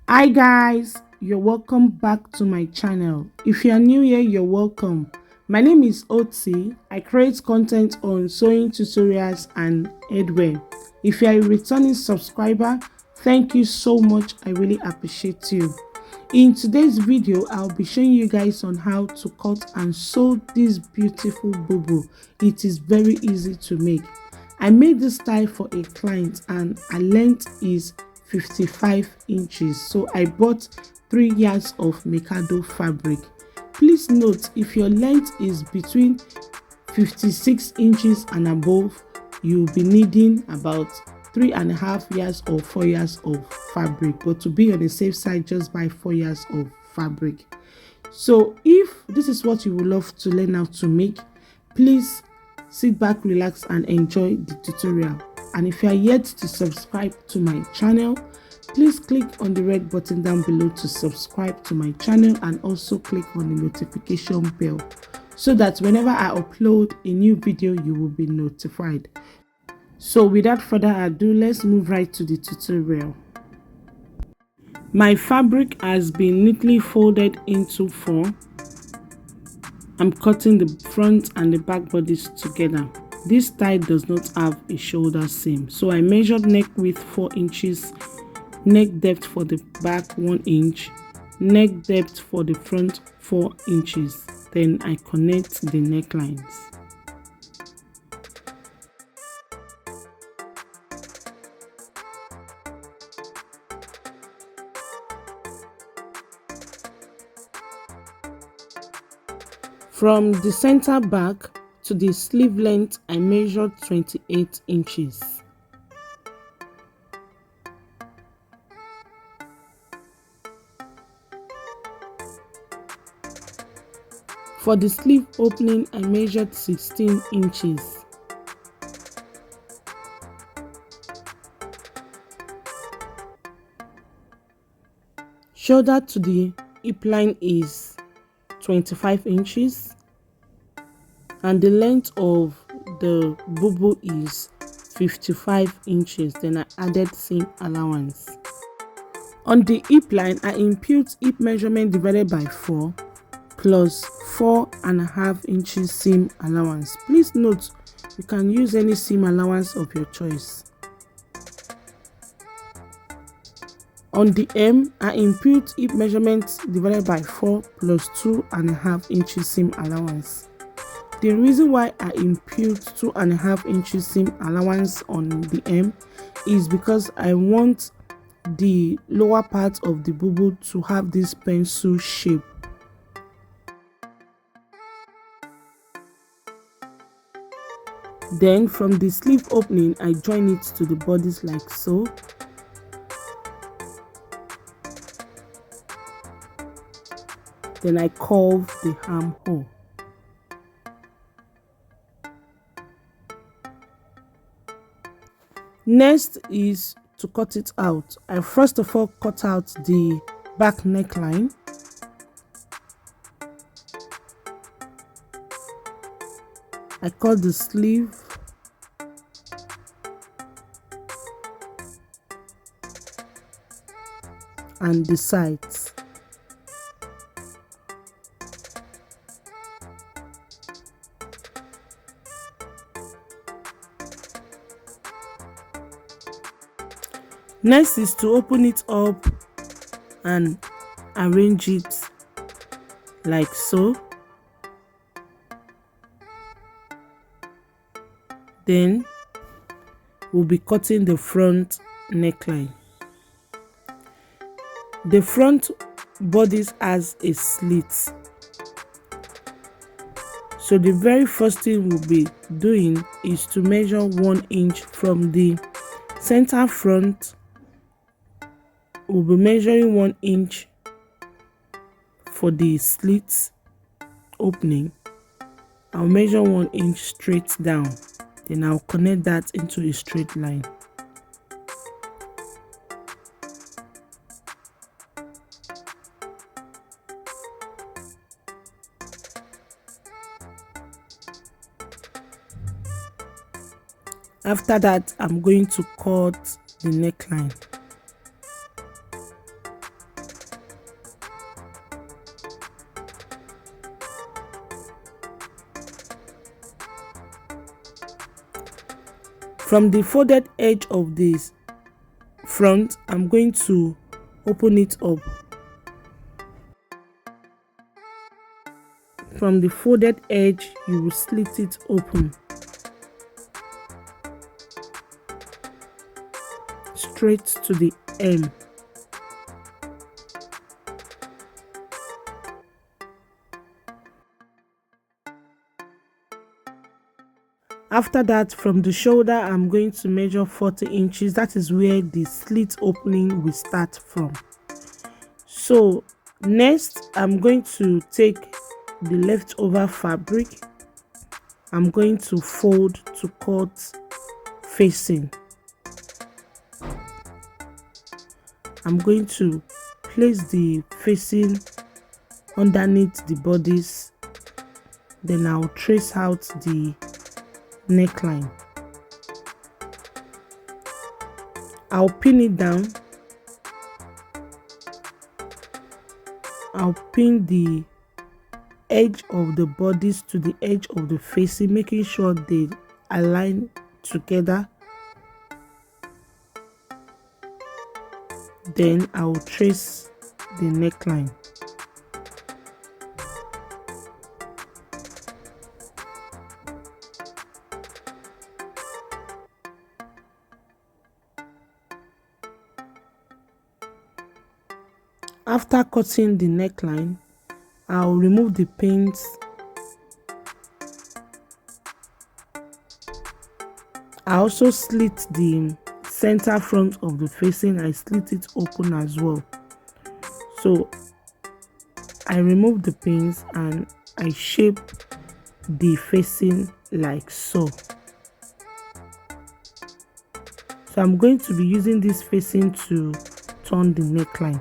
Hi guys, you're welcome back to my channel. If you are new here, you're welcome. My name is Oti. I create content on sewing tutorials and headwear. If you are a returning subscriber, thank you so much. I really appreciate you. In today's video, I'll be showing you guys on how to cut and sew this beautiful bubu. It is very easy to make. I made this style for a client and her length is 55 inches. So I bought 3 yards of Mikado fabric. Please note, if your length is between 56 inches and above, you'll be needing about 3.5 yards or 4 yards of fabric, but to be on the safe side, just buy 4 yards of fabric. So if this is what you would love to learn how to make, please sit back, relax and enjoy the tutorial. And if you are yet to subscribe to my channel, please click on the red button down below to subscribe to my channel, and also click on the notification bell so that whenever I upload a new video, you will be notified. So without further ado, let's move right to the tutorial. My fabric has been neatly folded into 4. I'm cutting the front and the back bodies together. This style does not have a shoulder seam, so I measured neck width 4 inches, neck depth for the back 1 inch, neck depth for the front 4 inches. Then I connect the necklines. From the center back to the sleeve length, I measured 28 inches. For the sleeve opening, I measured 16 inches. Shoulder to the hip line is 25 inches. And the length of the bubu is 55 inches. Then I added seam allowance. On the hip line, I impute hip measurement divided by 4 plus 4.5 inches seam allowance. Please note, you can use any seam allowance of your choice. On the hem, I impute hip measurement divided by 4 plus 2.5 inches seam allowance. The reason why I impute 2.5 inches seam allowance on the hem is because I want the lower part of the bubu to have this pencil shape. Then from the sleeve opening, I join it to the bodice like so. Then I curve the armhole. Next is to cut it out. I first of all cut out the back neckline. I cut the sleeve. And the sides. Next is to open it up and arrange it like so. Then we'll be cutting the front neckline. The front bodice has a slit. So the very first thing we'll be doing is to measure 1 inch from the center front. We'll be measuring 1 inch for the slit opening. I'll measure 1 inch straight down. Then I'll connect that into a straight line. After that, I'm going to cut the neckline. From the folded edge of this front, I'm going to open it up. From the folded edge, you will slit it open straight to the hem. After that, from the shoulder, I'm going to measure 40 inches. That is where the slit opening will start from. So next, I'm going to take the leftover fabric. I'm going to fold to cut facing. I'm going to place the facing underneath the bodice. Then I'll trace out the neckline. I'll pin it down. I'll pin the edge of the bodice to the edge of the facing, making sure they align together. Then I'll trace the neckline. After cutting the neckline, I'll remove the pins. I also slit the center front of the facing. I slit it open as well. So I remove the pins and I shape the facing like so. So I'm going to be using this facing to turn the neckline.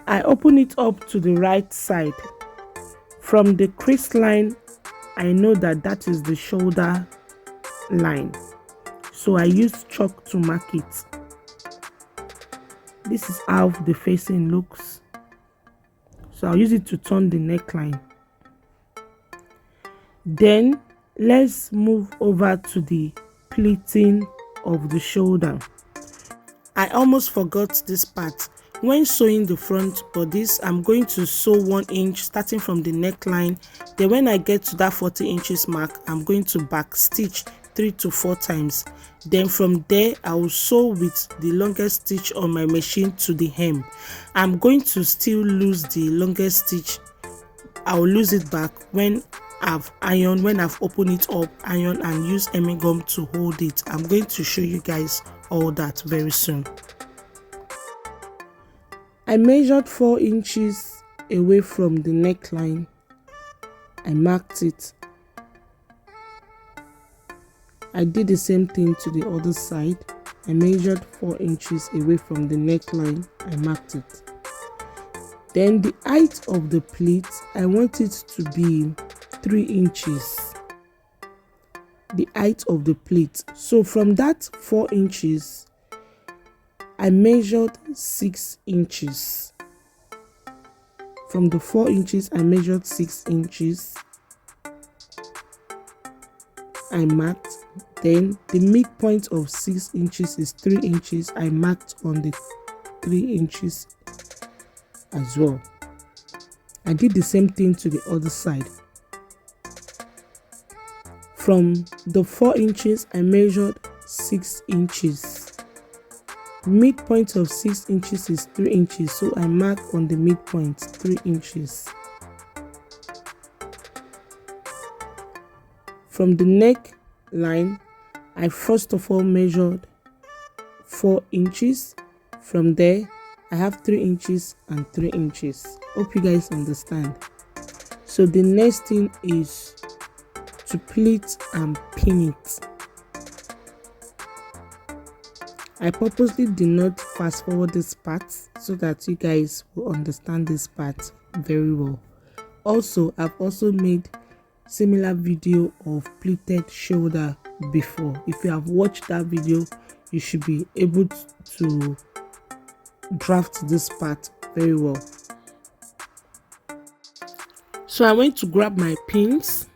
I open it up to the right side. From the crease line, I know that that is the shoulder line. So I use chalk to mark it. This is how the facing looks. So I'll use it to turn the neckline. Then let's move over to the pleating of the shoulder. I almost forgot this part. When sewing the front bodice, I'm going to sew 1 inch starting from the neckline. Then when I get to that 40 inches mark, I'm going to back stitch 3 to 4 times. Then from there, I will sew with the longest stitch on my machine to the hem. I'm going to still lose the longest stitch. I will lose it back when I've ironed, when I've opened it up, iron and use hemming gum to hold it. I'm going to show you guys all that very soon. I measured 4 inches away from the neckline. I marked it. I did the same thing to the other side. I measured 4 inches away from the neckline. I marked it. Then the height of the pleat, I want it to be 3 inches. The height of the pleat. So from that 4 inches, I measured 6 inches. From the 4 inches, I measured 6 inches. I marked. Then the midpoint of 6 inches is 3 inches. I marked on the 3 inches as well. I did the same thing to the other side. From the 4 inches, I measured 6 inches. Midpoint of 6 inches is 3 inches, so I mark on the midpoint 3 inches. From the neck line, I first of all measured 4 inches. From there, I have 3 inches and 3 inches. Hope you guys understand. So the next thing is to pleat and pin it. I purposely did not fast forward this part so that you guys will understand this part very well. Also, I've also made similar video of pleated shoulder before. If you have watched that video, you should be able to draft this part very well. So I went to grab my pins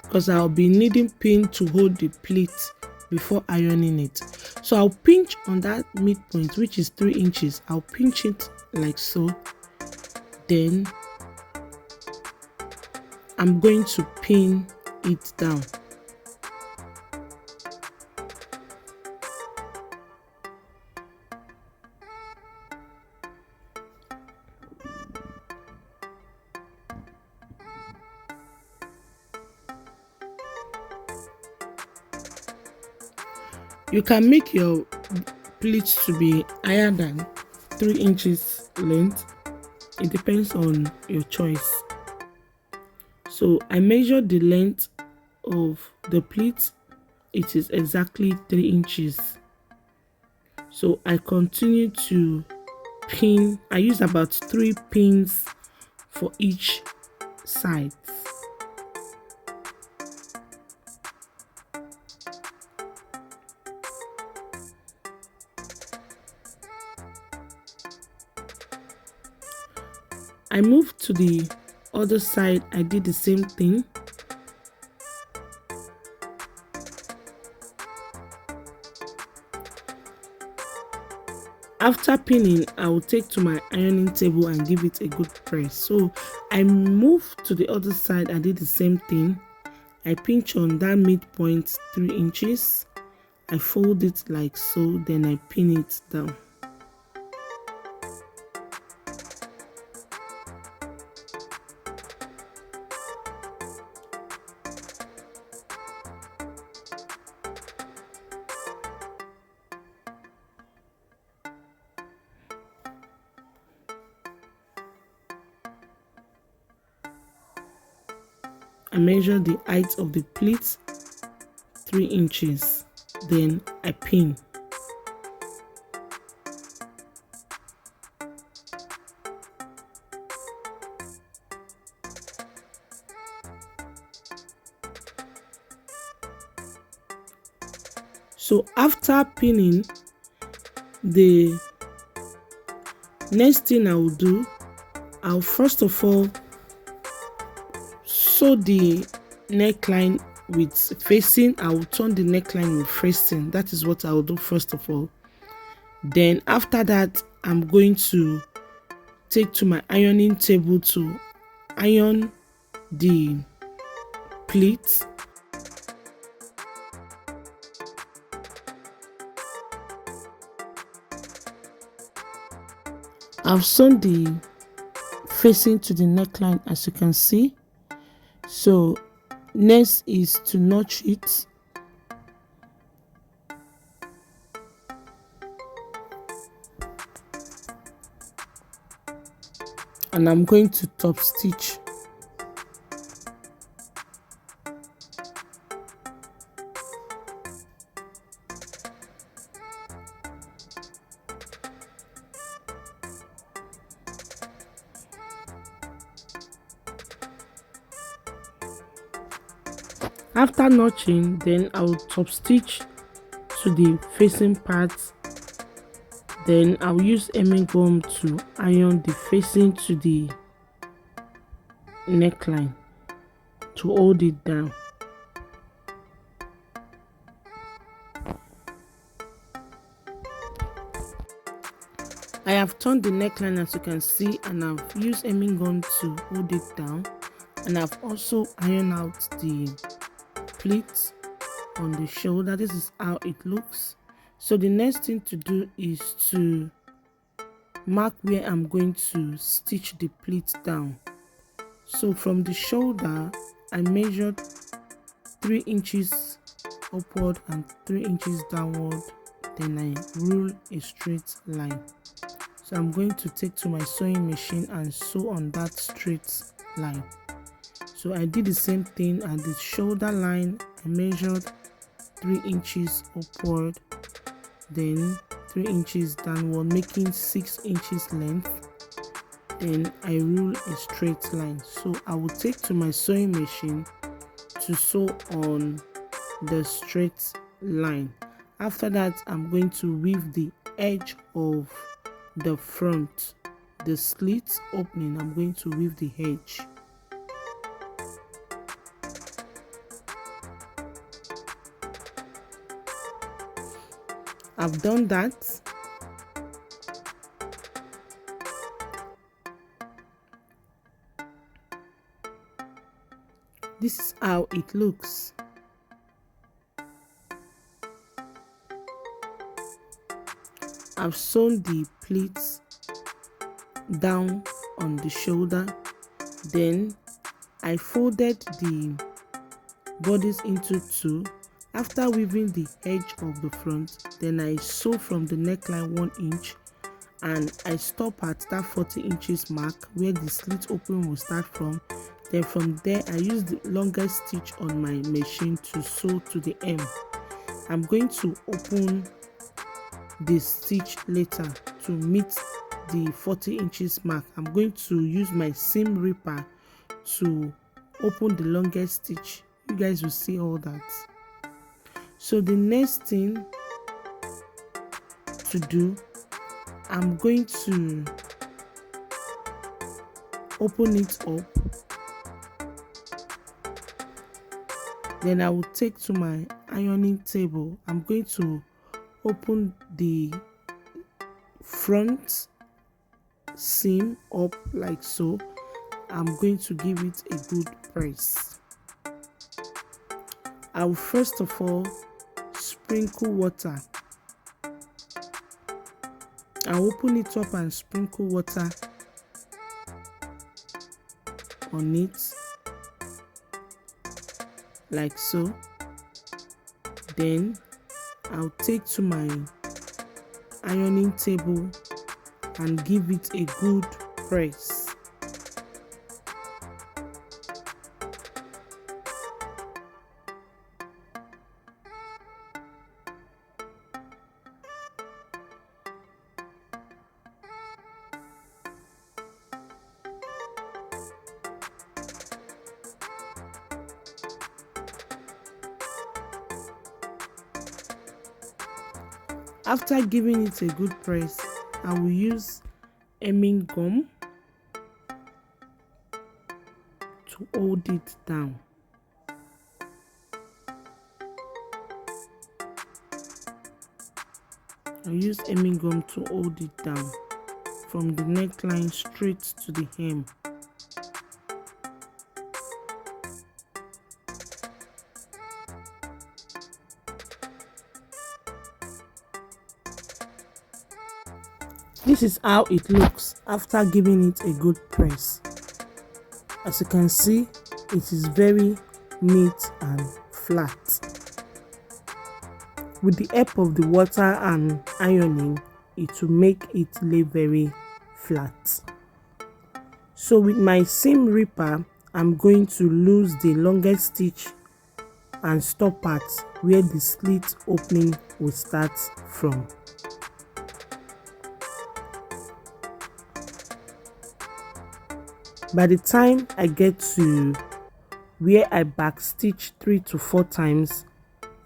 because I'll be needing pin to hold the pleat before ironing it. So I'll pinch on that midpoint, which is 3 inches. I'll pinch it like so. Then I'm going to pin it down. You can make your pleats to be higher than 3 inches length. It depends on your choice. So I measured the length of the pleat. It is exactly 3 inches. So I continue to pin. I use about 3 pins for each side. I moved to the other side. I did the same thing. After pinning, I will take to my ironing table and give it a good press. So I moved to the other side. I did the same thing. I pinch on that midpoint 3 inches. I fold it like so, then I pin it down. I measure the height of the pleat 3 inches, then I pin. So after pinning, the next thing I will do, I'll first of all sew the neckline with facing. I will turn the neckline with facing. That is what I will do first of all. Then after that, I'm going to take to my ironing table to iron the pleats. I've sewn the facing to the neckline, as you can see. So next is to notch it. And I'm going to top stitch. After notching, then I will top stitch to the facing part. Then I'll use hemming gum to iron the facing to the neckline to hold it down. I have turned the neckline, as you can see, and I've used hemming gum to hold it down, and I've also ironed out the pleat on the shoulder. This is how it looks. So the next thing to do is to mark where I'm going to stitch the pleat down. So from the shoulder, I measured 3 inches upward and 3 inches downward, then I rule a straight line. So I'm going to take to my sewing machine and sew on that straight line. So I did the same thing at the shoulder line. I measured 3 inches upward, then 3 inches downward, making 6 inches length. Then I rule a straight line. So I will take to my sewing machine to sew on the straight line. After that, I'm going to weave the edge of the front, the slit opening. I'm going to weave the edge. I've done that. This is how it looks. I've sewn the pleats down on the shoulder, then I folded the bodice into two. After weaving the edge of the front, then I sew from the neckline 1 inch and I stop at that 40 inches mark where the slit opening will start from. Then from there I use the longest stitch on my machine to sew to the hem. I'm going to open the stitch later to meet the 40 inches mark. I'm going to use my seam ripper to open the longest stitch. You guys will see all that. So the next thing to do, I'm going to open it up. Then I will take to my ironing table. I'm going to open the front seam up like so. I'm going to give it a good press. I will first of all sprinkle water. I'll open it up and sprinkle water on it like so. Then I'll take to my ironing table and give it a good press. After giving it a good press, I will use hemming gum to hold it down. I'll use hemming gum to hold it down from the neckline straight to the hem. This is how it looks after giving it a good press. As you can see, it is very neat and flat. With the help of the water and ironing, it will make it lay very flat. So with my seam ripper, I'm going to lose the longest stitch and stop at where the slit opening will start from. By the time I get to where I back stitch 3 to 4 times,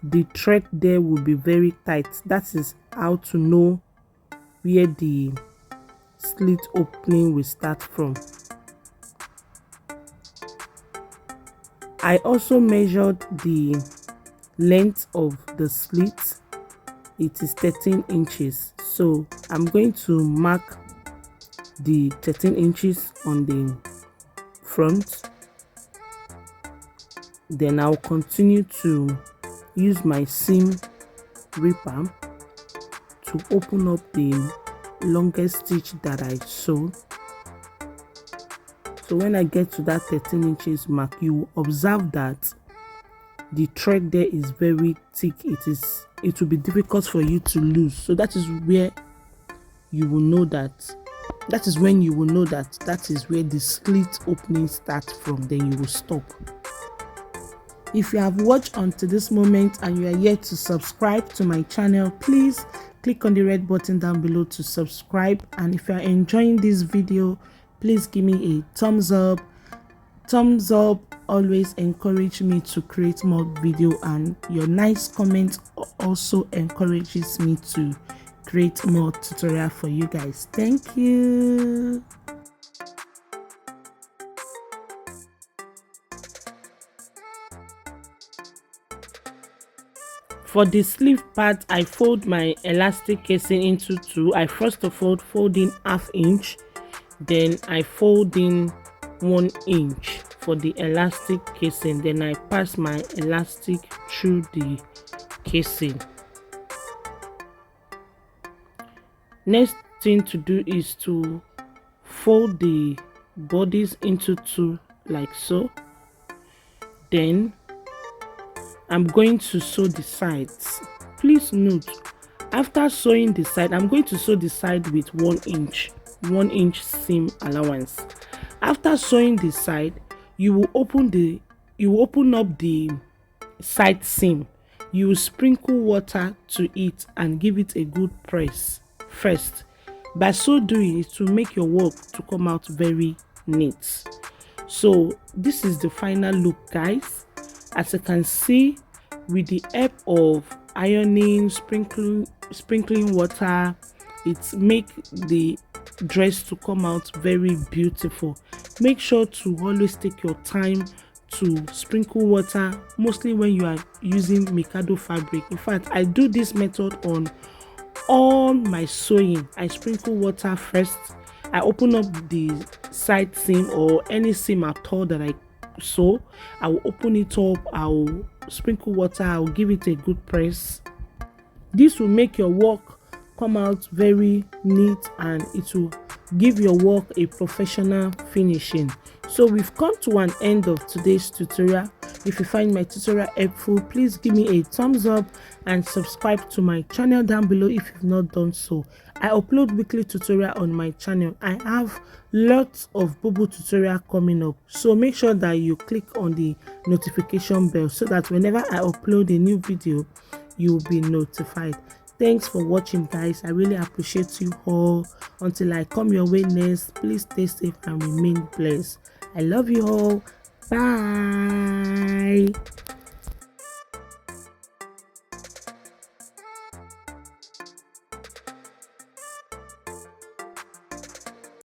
the thread there will be very tight. That is how to know where the slit opening will start from. I also measured the length of the slit. It is 13 inches. So I'm going to mark the 13 inches on the front. Then I'll continue to use my seam ripper to open up the longest stitch that I sewed. So when I get to that 13 inches mark, you will observe that the thread there is very thick. It will be difficult for you to lose. So that is where you will know that. That is when you will know that that is where the slit opening starts from. Then you will stop. If you have watched until this moment and you are yet to subscribe to my channel, please click on the red button down below to subscribe. And if you are enjoying this video, please give me a thumbs up thumbs up always encourage me to create more video, and your nice comment also encourages me to create more tutorial for you guys. Thank you. For the sleeve part, I fold my elastic casing into two. I first of all fold in ½ inch, then I fold in 1 inch for the elastic casing, then I pass my elastic through the casing. Next thing to do is to fold the bodies into two like so. Then I'm going to sew the sides. Please note, after sewing the side, I'm going to sew the side with 1 inch seam allowance. After sewing the side, you will open up the side seam. You will sprinkle water to it and give it a good press first. By so doing, it will make your work to come out very neat. So this is the final look, guys. As you can see, with the help of ironing, sprinkling water, it make the dress to come out very beautiful. Make sure to always take your time to sprinkle water, mostly when you are using Mikado fabric. In fact, I do this method on all my sewing. I sprinkle water first. I open up the side seam or any seam at all that I sew. I will open it up, I will sprinkle water, I will give it a good press. This will make your work come out very neat and it will give your work a professional finishing. So we've come to an end of today's tutorial. If you find my tutorial helpful, please give me a thumbs up and subscribe to my channel down below if you've not done so. I upload weekly tutorial on my channel. I have lots of bubu tutorial coming up, so make sure that you click on the notification bell so that whenever I upload a new video, you'll be notified. Thanks for watching, guys. I really appreciate you all. Until I come your way next, please stay safe and remain blessed. I love you all. Bye.